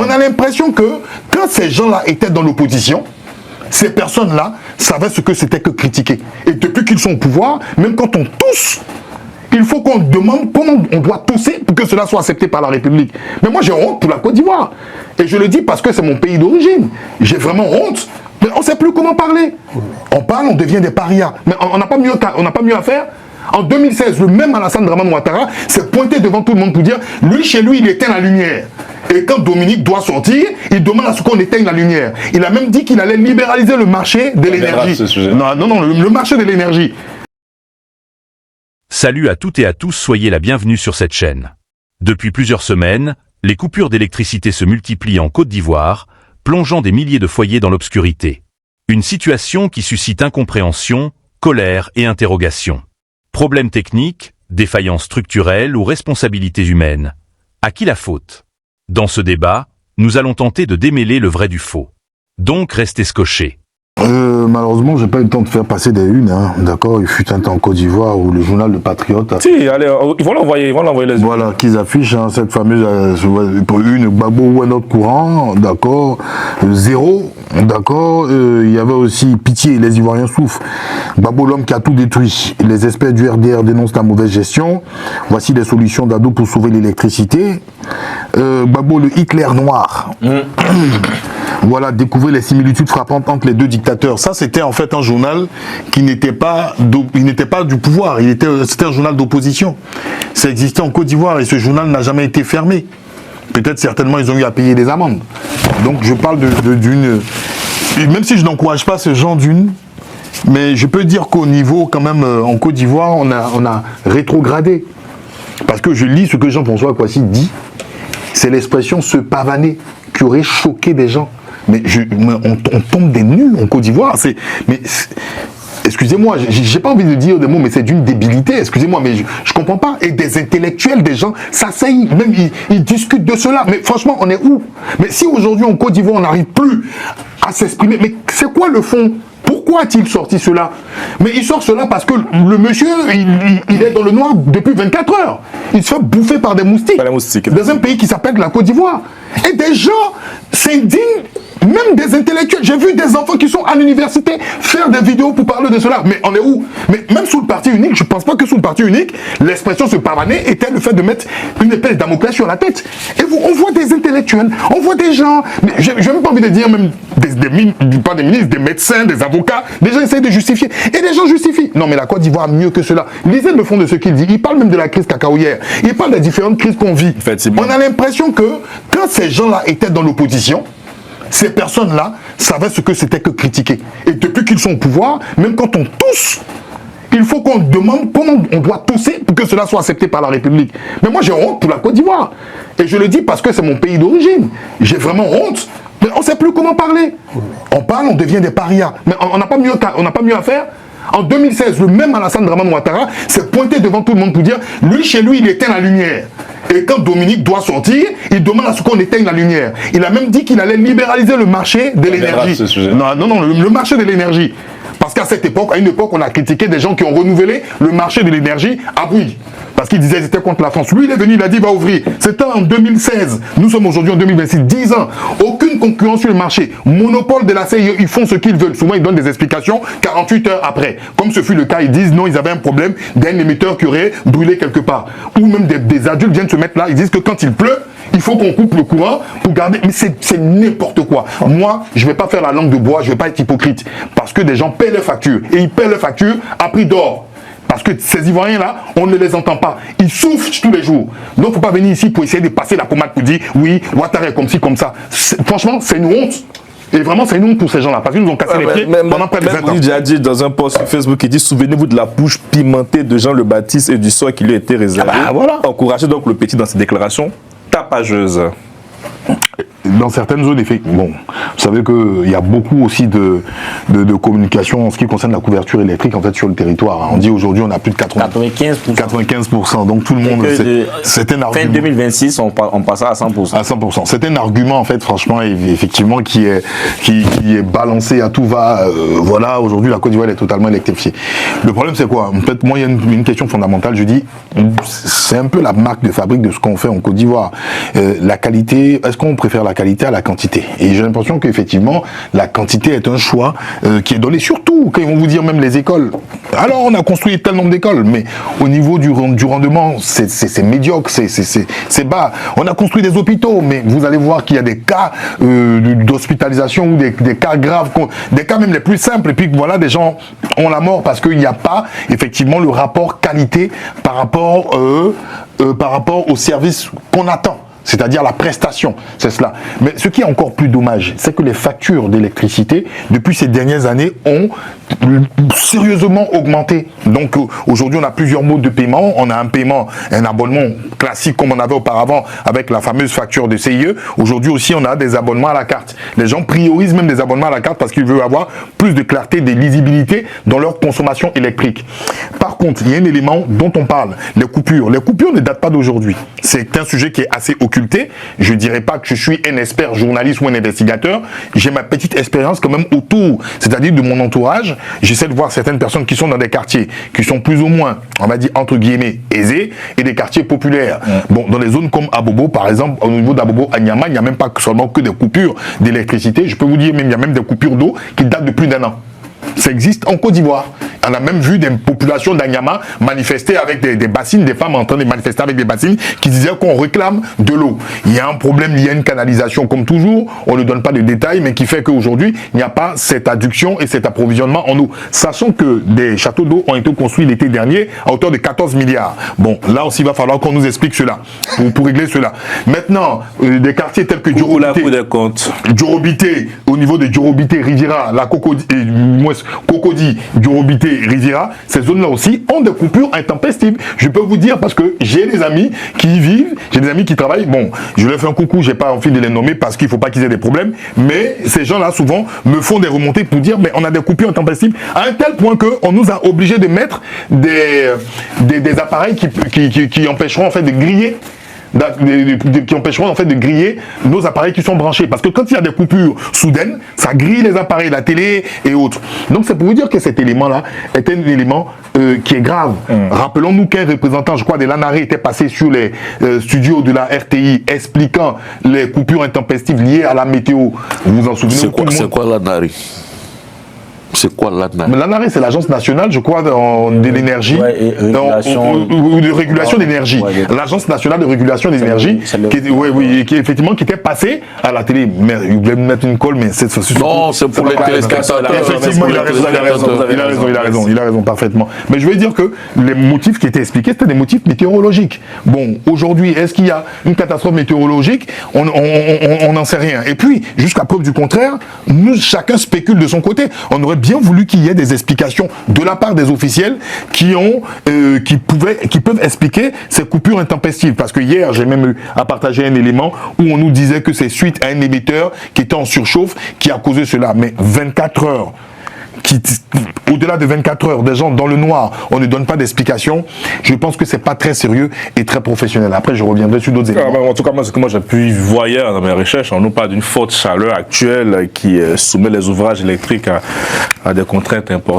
On a l'impression que quand ces gens-là étaient dans l'opposition, ces personnes-là savaient ce que c'était que critiquer. Et depuis qu'ils sont au pouvoir, même quand on tousse, il faut qu'on demande comment on doit tousser pour que cela soit accepté par la République. Mais moi, j'ai honte pour la Côte d'Ivoire. Et je le dis parce que c'est mon pays d'origine. J'ai vraiment honte. Mais on ne sait plus comment parler. On parle, on devient des parias. Mais on n'a pas mieux à faire. En 2016, le même Alassane Dramane Ouattara s'est pointé devant tout le monde pour dire, lui, chez lui, il éteint la lumière. Et quand Dominique doit sortir, il demande à ce qu'on éteigne la lumière. Il a même dit qu'il allait libéraliser le marché de l'énergie. Non, le marché de l'énergie. Salut à toutes et à tous, soyez la bienvenue sur cette chaîne. Depuis plusieurs semaines, les coupures d'électricité se multiplient en Côte d'Ivoire, plongeant des milliers de foyers dans l'obscurité. Une situation qui suscite incompréhension, colère et interrogation. Problèmes techniques, défaillances structurelles ou responsabilités humaines. À qui la faute? Dans ce débat, nous allons tenter de démêler le vrai du faux. Donc restez scotchés. Malheureusement, j'ai pas eu le temps de faire passer des unes, hein. D'accord. Il fut un temps en Côte d'Ivoire où le journal Le Patriote. Si, allez, ils vont l'envoyer les. Voilà, qu'ils affichent hein, cette fameuse une Gbagbo ou un autre courant, d'accord. Zéro, d'accord. Il y avait aussi Pitié, les Ivoiriens souffrent. Gbagbo, l'homme qui a tout détruit. Les experts du RDR dénoncent la mauvaise gestion. Voici des solutions d'ado pour sauver l'électricité. Gbagbo, le Hitler noir. Voilà, découvrir les similitudes frappantes entre les deux dictateurs. Ça, c'était en fait un journal qui n'était pas du pouvoir. C'était un journal d'opposition. Ça existait en Côte d'Ivoire et ce journal n'a jamais été fermé. Peut-être, certainement, ils ont eu à payer des amendes. Donc, je parle d'une... Même si je n'encourage pas ce genre d'une, mais je peux dire qu'au niveau, quand même, en Côte d'Ivoire, on a rétrogradé. Parce que je lis ce que Jean-François Kouassi dit. C'est l'expression « se pavaner » qui aurait choqué des gens. Mais on tombe des nuls en Côte d'Ivoire. Excusez-moi, j'ai pas envie de dire des mots, mais c'est d'une débilité. Excusez-moi, mais je comprends pas. Et des intellectuels, des gens s'asseyent, même ils discutent de cela. Mais franchement, on est où? Mais si aujourd'hui en Côte d'Ivoire, on n'arrive plus à s'exprimer, mais c'est quoi le fond? Pourquoi a-t-il sorti cela? Mais il sort cela parce que le monsieur, il est dans le noir depuis 24 heures. Il se fait bouffer par des moustiques. Dans un pays qui s'appelle la Côte d'Ivoire. Et des gens s'indignent, même des intellectuels. J'ai vu des enfants qui sont à l'université faire des vidéos pour parler de cela. Mais on est où? Mais même sous le parti unique, je ne pense pas que sous le parti unique, l'expression se pavaner était le fait de mettre une épée de Damoclès sur la tête. Et on voit des intellectuels, on voit des gens, je n'ai même pas envie de dire même pas des ministres, des médecins, des avocats, des gens essayent de justifier. Et des gens justifient. Non mais la Côte d'Ivoire mieux que cela. Lisez le fond de ce qu'il dit. Il parle même de la crise cacaoyère. Il parle des différentes crises qu'on vit. On a l'impression que quand ces gens-là étaient dans l'opposition, ces personnes-là savaient ce que c'était que critiquer. Et depuis qu'ils sont au pouvoir, même quand on tousse, il faut qu'on demande comment on doit tousser pour que cela soit accepté par la République. Mais moi j'ai honte pour la Côte d'Ivoire. Et je le dis parce que c'est mon pays d'origine. J'ai vraiment honte. Mais on ne sait plus comment parler. On parle, on devient des parias. Mais on n'a pas mieux à faire. En 2016, le même Alassane Dramane Ouattara s'est pointé devant tout le monde pour dire, lui, chez lui, il éteint la lumière. Et quand Dominique doit sortir, il demande à ce qu'on éteigne la lumière. Il a même dit qu'il allait libéraliser le marché de l'énergie. Non, le marché de l'énergie. Parce qu'à cette époque, on a critiqué des gens qui ont renouvelé le marché de l'énergie à Bouygues. Parce qu'ils disaient qu'ils étaient contre la France. Lui, il est venu, il a dit, il va ouvrir. C'était en 2016. Nous sommes aujourd'hui en 2026. 10 ans. Aucune concurrence sur le marché. Monopole de la CIE, ils font ce qu'ils veulent. Souvent, ils donnent des explications 48 heures après. Comme ce fut le cas, ils disent non, ils avaient un problème d'un émetteur qui aurait brûlé quelque part. Ou même des adultes viennent se mettre là. Ils disent que quand il pleut, il faut qu'on coupe le courant pour garder. Mais c'est n'importe quoi. Moi, je ne vais pas faire la langue de bois, je ne vais pas être hypocrite. Parce que des gens paient leurs factures. Et ils paient leurs factures à prix d'or. Parce que ces Ivoiriens-là, on ne les entend pas. Ils souffrent tous les jours. Donc, il ne faut pas venir ici pour essayer de passer la pommade pour dire oui, Ouattara est comme ci, comme ça. Franchement, c'est une honte. Et vraiment, c'est une honte pour ces gens-là. Parce qu'ils nous ont cassé les pieds pendant près de 20 ans. Il a dit dans un post sur Facebook, il dit souvenez-vous de la bouche pimentée de Jean le Baptiste et du sort qui lui a été réservé. Voilà. Encouragez donc le petit dans ses déclarations tapageuses. Dans certaines zones, bon, vous savez qu'il y a beaucoup aussi de communication en ce qui concerne la couverture électrique en fait sur le territoire. On dit aujourd'hui on a plus de 95%. Donc tout le monde, c'est un argument. Fin 2026, on passera à 100%. À 100%. C'est un argument en fait, franchement, effectivement, qui est balancé à tout va. Voilà, aujourd'hui la Côte d'Ivoire est totalement électrifiée. Le problème c'est quoi? En fait, moi il y a une question fondamentale. Je dis, c'est un peu la marque de fabrique de ce qu'on fait en Côte d'Ivoire. La qualité, est-ce qu'on préfère la qualité qualité à la quantité. Et j'ai l'impression qu'effectivement, la quantité est un choix qui est donné, surtout quand ils vont vous dire même les écoles. Alors, on a construit tel nombre d'écoles, mais au niveau du rendement, c'est médiocre, c'est bas. On a construit des hôpitaux, mais vous allez voir qu'il y a des cas d'hospitalisation ou des cas graves, des cas même les plus simples, et puis voilà, des gens ont la mort parce qu'il n'y a pas effectivement le rapport qualité par rapport au service qu'on attend. C'est-à-dire la prestation, c'est cela. Mais ce qui est encore plus dommage, c'est que les factures d'électricité, depuis ces dernières années, ont sérieusement augmenté. Donc aujourd'hui, on a plusieurs modes de paiement. On a un paiement, un abonnement classique comme on avait auparavant avec la fameuse facture de CIE. Aujourd'hui aussi, on a des abonnements à la carte. Les gens priorisent même des abonnements à la carte parce qu'ils veulent avoir plus de clarté, de lisibilité dans leur consommation électrique. Par contre, il y a un élément dont on parle, les coupures. Les coupures ne datent pas d'aujourd'hui. C'est un sujet qui est assez occulté. Je ne dirais pas que je suis un expert journaliste ou un investigateur. J'ai ma petite expérience quand même autour, c'est-à-dire de mon entourage. J'essaie de voir certaines personnes qui sont dans des quartiers qui sont plus ou moins, on va dire, entre guillemets, aisés et des quartiers populaires. Bon, dans les zones comme Abobo, par exemple, au niveau d'Abobo, à Niamey, il n'y a même pas seulement que des coupures d'électricité. Je peux vous dire, même il y a même des coupures d'eau qui datent de plus d'1 an. Ça existe en Côte d'Ivoire. On a même vu des populations d'Anyama manifester avec des bassines, des femmes en train de manifester avec des bassines qui disaient qu'on réclame de l'eau. Il y a un problème, il y a une canalisation comme toujours, on ne donne pas de détails, mais qui fait qu'aujourd'hui, il n'y a pas cette adduction et cet approvisionnement en eau. Sachant que des châteaux d'eau ont été construits l'été dernier à hauteur de 14 milliards. Bon, là aussi, il va falloir qu'on nous explique cela, pour régler cela. Maintenant, des quartiers tels que Djorobité, au niveau de Djorobité, Riviera, la Cocody, Djorobité, Riviera, ces zones-là aussi ont des coupures intempestives. Je peux vous dire parce que j'ai des amis qui y vivent, j'ai des amis qui travaillent. Bon, je leur fais un coucou, j'ai pas envie de les nommer parce qu'il faut pas qu'ils aient des problèmes. Mais ces gens-là, souvent, me font des remontées pour dire, mais on a des coupures intempestives à un tel point qu'on nous a obligés de mettre des appareils qui empêcheront en fait de griller. Qui empêcheront en fait de griller nos appareils qui sont branchés. Parce que quand il y a des coupures soudaines, ça grille les appareils, la télé et autres. Donc c'est pour vous dire que cet élément-là est un élément qui est grave. Rappelons-nous qu'un représentant, je crois, de l'ANARE était passé sur les studios de la RTI expliquant les coupures intempestives liées à la météo. Vous vous en souvenez? C'est quoi l'ANARE? C'est quoi l'ANARE? L'ANARE, c'est l'Agence nationale, je crois, de l'énergie, ou de régulation d'énergie. L'Agence nationale de régulation d'énergie, qui était passée à la télé. Mais il voulait me mettre une colle, mais c'est... Non, c'est pour les téléspectateurs. Effectivement, il a raison, parfaitement. Mais je veux dire que les motifs qui étaient expliqués, c'était des motifs météorologiques. Bon, aujourd'hui, est-ce qu'il y a une catastrophe météorologique? On n'en sait rien. Et puis, jusqu'à preuve du contraire, chacun spécule de son côté. On aurait bien voulu qu'il y ait des explications de la part des officiels qui peuvent expliquer ces coupures intempestives. Parce que hier, j'ai même eu à partager un élément où on nous disait que c'est suite à un émetteur qui était en surchauffe qui a causé cela. Mais 24 heures, au-delà de 24 heures, des gens dans le noir, on ne donne pas d'explication. Je pense que c'est pas très sérieux et très professionnel. Après, je reviendrai sur d'autres éléments. En tout cas, moi, ce que j'ai pu voir hier dans mes recherches, on nous parle d'une forte chaleur actuelle qui soumet les ouvrages électriques à des contraintes importantes.